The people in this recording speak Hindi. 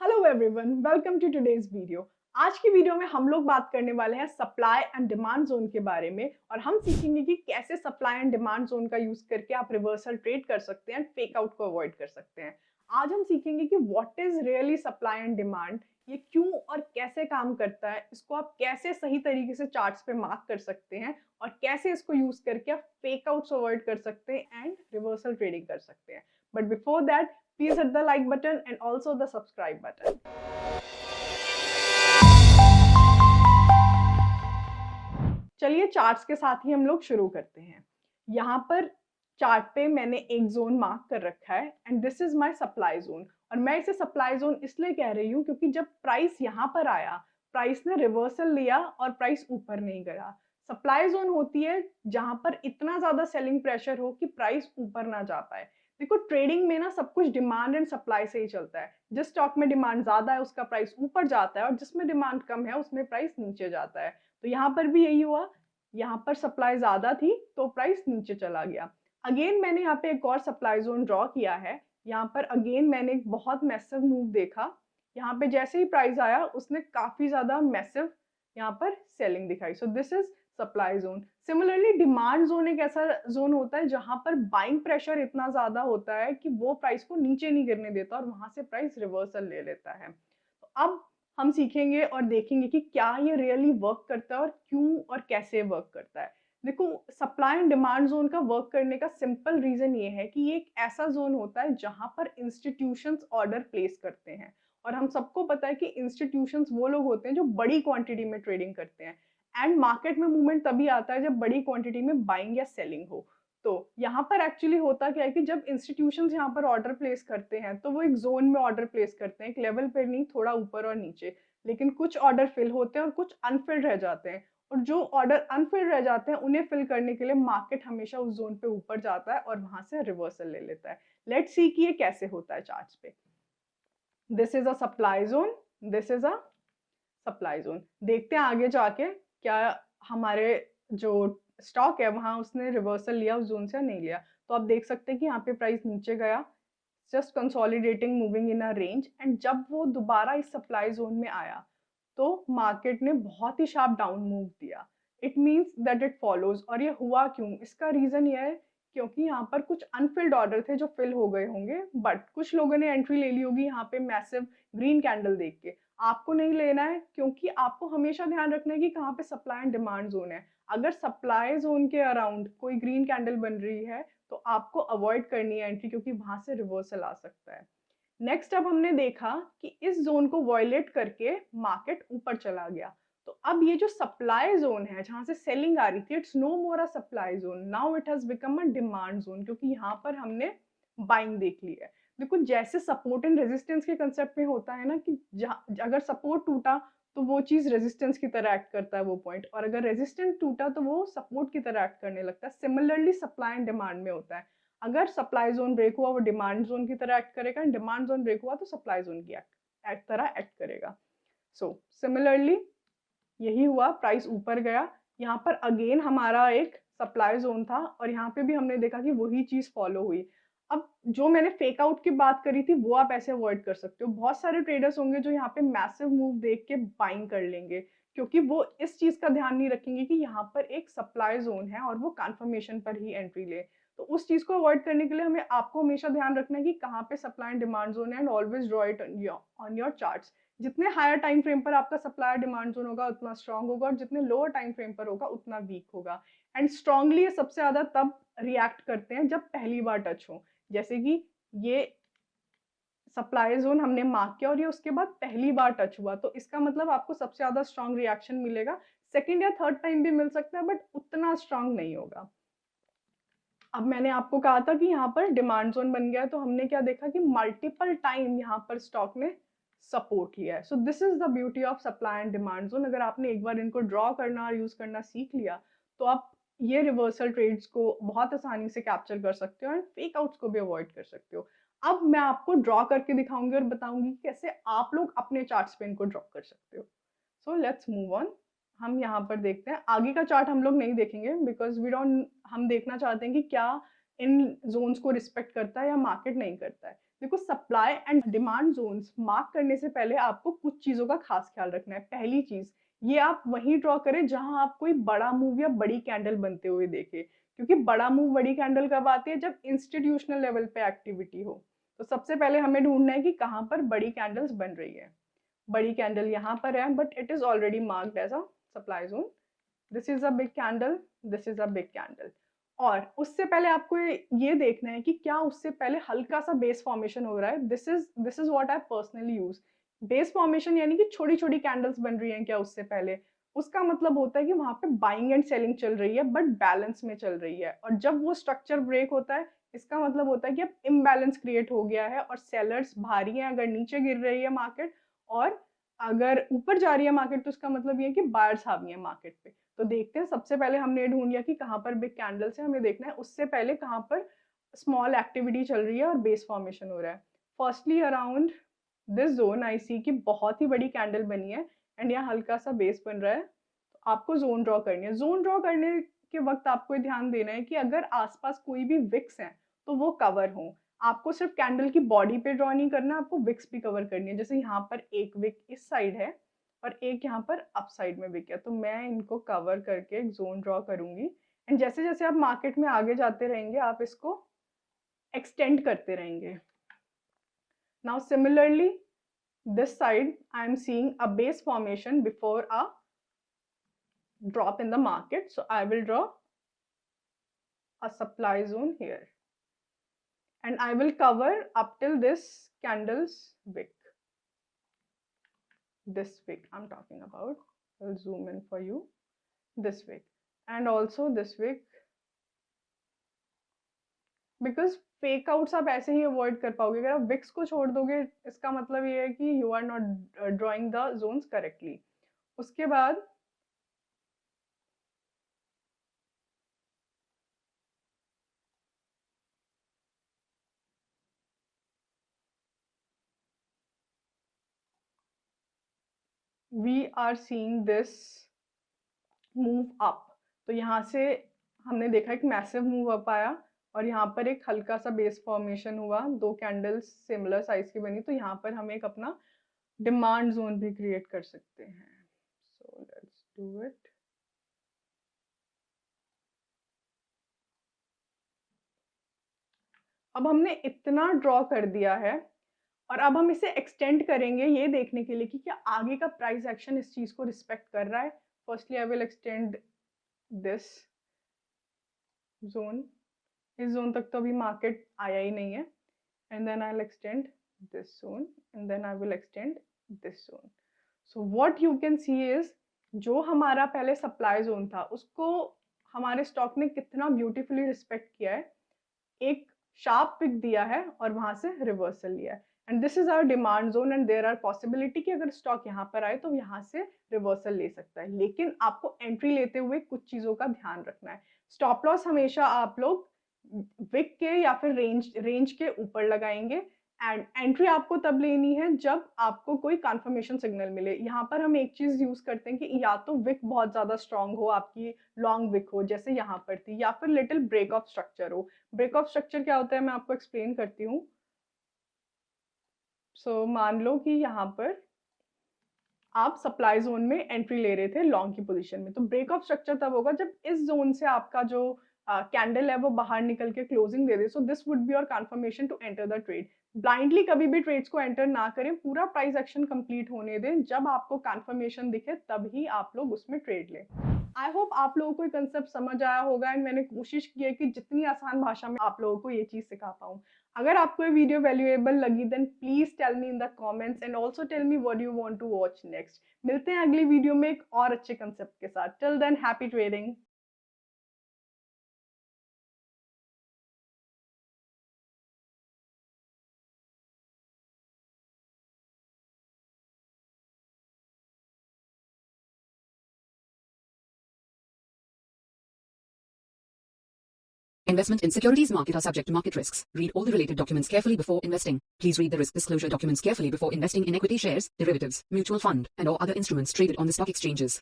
Hello everyone, welcome to today's video. आज की वीडियो में हम लोग बात करने वाले हैं सप्लाई एंड डिमांड जोन के बारे में और हम सीखेंगे कि कैसे सप्लाई एंड डिमांड जोन का यूज करके आप रिवर्सल ट्रेड कर सकते हैं, फेक आउट को अवॉइड कर सकते हैं। आज हम सीखेंगे कि what is really supply and demand, ये क्यों और कैसे काम करता है, इसको आप कैसे सही तरीके से चार्ट्स पे मार्क कर सकते हैं और कैसे इसको यूज करके आप फेक आउट्स अवॉइड कर सकते हैं एंड रिवर्सल ट्रेडिंग कर सकते हैं। But before that, please hit the like button and also the subscribe button. चलिए चार्ट्स के साथ ही हम लोग शुरू करते हैं। यहाँ पर चार्ट पे मैंने एक जोन मार्क कर रखा है and this is my supply zone. और मैं इसे सप्लाई जोन इसलिए कह रही हूँ क्योंकि जब प्राइस यहाँ पर आया, प्राइस ने रिवर्सल लिया और प्राइस ऊपर नहीं गया। सप्लाई जोन होती है जहां पर इतना ज्यादा सेलिंग प्रेशर हो कि प्राइस ऊपर ना जा पाए। देखो ट्रेडिंग में ना सब कुछ डिमांड एंड सप्लाई से ही चलता है। जिस स्टॉक में डिमांड ज्यादा है उसका प्राइस ऊपर जाता है और जिसमें डिमांड कम है उसमें प्राइस नीचे जाता है। तो यहाँ पर भी यही हुआ, यहाँ पर सप्लाई ज्यादा थी तो प्राइस नीचे चला गया। अगेन मैंने यहाँ पे एक और सप्लाई जोन ड्रॉ किया है। यहाँ पर अगेन मैंने एक बहुत मैसिव मूव देखा। यहाँ पे जैसे ही प्राइस आया उसने काफी ज्यादा मैसिव यहाँ पर सेलिंग दिखाई। So this is supply zone. Similarly demand zone एक ऐसा जोन होता है जहां पर बाइंग प्रेशर इतना ज्यादा होता है कि वो प्राइस को नीचे नहीं गिरने देता और वहां से प्राइस रिवर्सल ले लेता है। तो अब हम सीखेंगे और देखेंगे कि क्या ये रियली वर्क करता है और क्यों और कैसे वर्क करता है। देखो सप्लाई एंड डिमांड जोन का वर्क करने का सिंपल रीजन ये है कि ये एक ऐसा जोन होता है जहां पर इंस्टीट्यूशंस ऑर्डर प्लेस करते हैं। और हम सबको पता है कि इंस्टीट्यूशंस वो लोग होते हैं जो बड़ी क्वांटिटी में ट्रेडिंग करते हैं एंड मार्केट में मूवमेंट तभी आता है जब बड़ी क्वांटिटी में बाइंग या सेलिंग हो। तो यहाँ पर एक्चुअली होता क्या है कि जब इंस्टीट्यूशंस यहाँ पर ऑर्डर प्लेस करते हैं तो वो एक जोन में ऑर्डर प्लेस करते हैं, एक लेवल पर नहीं, थोड़ा ऊपर और नीचे। लेकिन कुछ ऑर्डर फिल होते हैं और कुछ अनफिल्ड रह जाते हैं। और जो ऑर्डर अनफिल्ड रह जाते हैं उन्हें फिल करने के लिए मार्केट हमेशा उस जोन पे ऊपर जाता है और वहां से रिवर्सल ले लेता है। लेट्स सी कि ये कैसे होता है चार्ट्स पे। This is a supply zone, this is a supply zone. देखते हैं आगे जाके क्या हमारे जो स्टॉक है वहां उसने रिवर्सल लिया उस जोन से नहीं लिया। तो आप देख सकते हैं कि यहाँ पे प्राइस नीचे गया, just consolidating moving in a range. And जब वो दोबारा इस सप्लाई जोन में आया तो मार्केट ने बहुत ही शार्प डाउन मूव दिया। It means that it follows. और ये हुआ क्यों, इसका रीजन ये है क्योंकि यहाँ पर कुछ अनफिल्ड ऑर्डर थे जो फिल हो गए होंगे, बट कुछ लोगों ने एंट्री ले ली होगी यहाँ पे मैसिव ग्रीन कैंडल देख के। आपको नहीं लेना है क्योंकि आपको हमेशा ध्यान रखना है कि कहाँ पे सप्लाई एंड डिमांड जोन है। अगर सप्लाई जोन के अराउंड कोई ग्रीन कैंडल बन रही है तो आपको अवॉइड करनी है एंट्री, क्योंकि वहां से रिवर्सल आ सकता है। नेक्स्ट अब हमने देखा कि इस जोन को वॉयलेट करके मार्केट ऊपर चला गया। तो अब ये जो सप्लाई जोन है जहां से सेलिंग आ रही थी, it's no more a supply zone, now it has become a demand zone, क्योंकि यहाँ पर हमने बाइंग देख ली है। देखो जैसे सपोर्ट एंड रेजिस्टेंस के कंसेप्ट में होता है ना कि अगर सपोर्ट टूटा तो वो चीज रेजिस्टेंस की तरह एक्ट करता है वो पॉइंट, और अगर रेजिस्टेंस टूटा तो वो सपोर्ट की तरह एक्ट करने लगता है। सिमिलरली सप्लाई एंड डिमांड में होता है, अगर सप्लाई जोन ब्रेक हुआ वो डिमांड जोन की तरह एक्ट करेगा, डिमांड जोन ब्रेक हुआ तो सप्लाई जोन की तरह एक्ट करेगा। सो सिमिलरली यही हुआ, प्राइस ऊपर गया, यहाँ पर अगेन हमारा एक सप्लाई जोन था और यहाँ पे भी हमने देखा कि वही चीज फॉलो हुई। अब जो मैंने फेक आउट की बात करी थी वो आप ऐसे अवॉइड कर सकते हो। बहुत सारे ट्रेडर्स होंगे जो यहाँ पे मैसिव मूव देख के बाइंग कर लेंगे क्योंकि वो इस चीज का ध्यान नहीं रखेंगे कि यहाँ पर एक सप्लाई जोन है और वो कंफर्मेशन पर ही एंट्री ले। तो उस चीज को अवॉइड करने के लिए हमें आपको हमेशा ध्यान रखना है कि कहाँ पे सप्लाई एंड डिमांड जोन है and always draw it on your charts. जितने हायर टाइम फ्रेम पर आपका सप्लाई डिमांड जोन होगा उतना स्ट्रांग होगा और जितने लोअर टाइम फ्रेम पर होगा उतना वीक होगा। एंड स्ट्रांगली ये सबसे ज्यादा तब रिएक्ट करते हैं जब पहली बार टच हो। जैसे कि ये सप्लाई जोन हमने मार्क किया और ये उसके बाद पहली बार टच हुआ, तो इसका मतलब आपको सबसे ज्यादा स्ट्रांग रिएक्शन मिलेगा। सेकेंड या थर्ड टाइम भी मिल सकता है बट उतना स्ट्रांग नहीं होगा। अब मैंने आपको कहा था कि यहाँ पर डिमांड जोन बन गया, तो हमने क्या देखा कि मल्टीपल टाइम यहाँ पर स्टॉक ने सपोर्ट लिया है। So this is the beauty of supply and demand zone. अगर आपने एक बार इनको ड्रॉ करना और यूज करना सीख लिया तो आप ये रिवर्सल ट्रेड्स को बहुत आसानी से कैप्चर कर सकते हो एंड फेक आउट्स को भी अवॉइड कर सकते हो। अब मैं आपको ड्रॉ करके दिखाऊंगी और बताऊंगी कि कैसे आप लोग अपने चार्ट्स पे इनको ड्रॉ कर सकते हो। So let's move on. हम यहाँ पर देखते हैं, आगे का चार्ट हम लोग नहीं देखेंगे बिकॉज वी डोंट, हम देखना चाहते हैं कि क्या इन जोन्स को रिस्पेक्ट करता है या मार्केट नहीं करता है। देखो, supply and demand zones mark करने से पहले आपको कुछ चीजों का खास ख्याल रखना है। पहली चीज, ये आप वहीं ड्रॉ करें जहां आप कोई बड़ा मूव या बड़ी कैंडल बनते हुए देखे, क्योंकि बड़ा मूव बड़ी कैंडल कब आती है, जब इंस्टीट्यूशनल लेवल पे एक्टिविटी हो। तो सबसे पहले हमें ढूंढना है कि कहाँ पर बड़ी कैंडल्स बन रही है। बड़ी कैंडल यहाँ पर है, but it is already marked as a supply zone. This is a big candle, this is a big candle. और उससे पहले आपको ये देखना है कि क्या उससे पहले हल्का सा बेस फॉर्मेशन हो रहा है। This is what I personally use. Base formation यानी कि छोटी छोटी कैंडल्स बन रही हैं क्या उससे पहले, उसका मतलब होता है कि वहां पे बाइंग एंड सेलिंग चल रही है, बट बैलेंस में चल रही है। और जब वो स्ट्रक्चर ब्रेक होता है, इसका मतलब होता है कि अब इम्बैलेंस क्रिएट हो गया है और सेलर्स भारी हैं। अगर नीचे गिर रही है मार्केट और अगर ऊपर जा रही है मार्केट, तो इसका मतलब ये है कि बायर्स हावी है मार्केट पे। तो देखते हैं, सबसे पहले हमने ये ढूंढ लिया कि कहाँ पर बिग कैंडल्स है, हमें देखना है उससे पहले कहाँ पर स्मॉल एक्टिविटी चल रही है और बेस फॉर्मेशन हो रहा है। Firstly around this zone I see की बहुत ही बड़ी कैंडल बनी है एंड यहाँ हल्का सा बेस बन रहा है। तो आपको जोन ड्रॉ करनी है। जोन ड्रॉ करने के वक्त आपको ध्यान देना है कि अगर आसपास कोई भी विक्स है तो वो कवर हो। आपको सिर्फ कैंडल की बॉडी पे ड्रॉ नहीं करना, आपको विक्स भी कवर करनी है। जैसे यहाँ पर एक विक इस साइड है और एक यहाँ पर अप साइड में विक है, तो मैं इनको कवर करके एक जोन ड्रॉ करूंगी। एंड जैसे जैसे आप मार्केट में आगे जाते रहेंगे, आप इसको एक्सटेंड करते रहेंगे। Now similarly this side I am seeing a base formation before a drop in the market, so I will draw a supply zone here and I will cover up till this candle's wick. This wick I'm talking about. I'll zoom in for you. This wick and also this wick, because fake outs आप ऐसे ही अवॉइड कर पाओगे। अगर आप विक्स को छोड़ दोगे, इसका मतलब ये है कि you are not drawing the zones correctly. उसके बाद we are seeing this move up. तो यहाँ से हमने देखा एक मैसिव मूव अप आया और यहाँ पर एक हल्का सा बेस फॉर्मेशन हुआ, दो कैंडल्स सिमिलर साइज की बनी। तो यहाँ पर हम एक अपना डिमांड जोन भी क्रिएट कर सकते हैं। So let's do it. अब हमने इतना ड्रॉ कर दिया है और अब हम इसे एक्सटेंड करेंगे ये देखने के लिए कि क्या आगे का प्राइस एक्शन इस चीज को रिस्पेक्ट कर रहा है। Firstly I will extend this zone. इस जोन तक तो अभी मार्केट आया ही नहीं है। And then I will extend this zone and then I will extend this zone. So what you can see is, जो हमारा पहले सप्लाई जोन था उसको हमारे स्टॉक ने कितना ब्यूटीफुली रिस्पेक्ट किया है। एक शार्प पिक दिया है और वहां से रिवर्सल लिया है। And this is our demand zone and there are possibility कि अगर स्टॉक यहाँ पर आए तो यहाँ से रिवर्सल ले सकता है। लेकिन आपको एंट्री लेते हुए कुछ चीजों का ध्यान रखना है। स्टॉप लॉस हमेशा आप लोग विक के या फिर रेंज के ऊपर लगाएंगे। एंड एंट्री आपको तब लेनी है जब आपको कोई कंफर्मेशन सिग्नल मिले। यहाँ पर हम एक चीज यूज करते हैं कि या तो विक बहुत ज्यादा स्ट्रांग हो, आपकी लॉन्ग विक हो जैसे यहाँ पर थी, या फिर लिटिल ब्रेक ऑफ स्ट्रक्चर हो। ब्रेक ऑफ स्ट्रक्चर क्या होता है मैं आपको एक्सप्लेन करती हूँ। सो मान लो कि यहाँ पर आप सप्लाई जोन में एंट्री ले रहे थे लॉन्ग की पोजीशन में, तो ब्रेक ऑफ स्ट्रक्चर तब होगा जब इस जोन से आपका जो कैंडल है वो बाहर निकल के क्लोजिंग दे दे। So this would be your confirmation to enter the trade. Blindly कभी भी ट्रेड्स को एंटर ना करें, पूरा प्राइस एक्शन कंप्लीट होने दें। जब आपको कंफर्मेशन दिखे तब ही आप लोग उसमें ट्रेड लें। आई होप आप लोगों को ये कंसेप्ट समझ आया होगा एंड मैंने कोशिश की है कि जितनी आसान भाषा में आप लोगों को ये चीज सिखा पाऊँ। अगर आपको ये वीडियो वैल्यूएबल लगी then please tell me in the comments and also tell me what you want to watch next. मिलते हैं अगली वीडियो में एक और अच्छे कंसेप्ट के साथ। Till than happy trading. Investment in securities market are subject to market risks. Read all the related documents carefully before investing. Please read the risk disclosure documents carefully before investing in equity shares, derivatives, mutual fund, and or other instruments traded on the stock exchanges.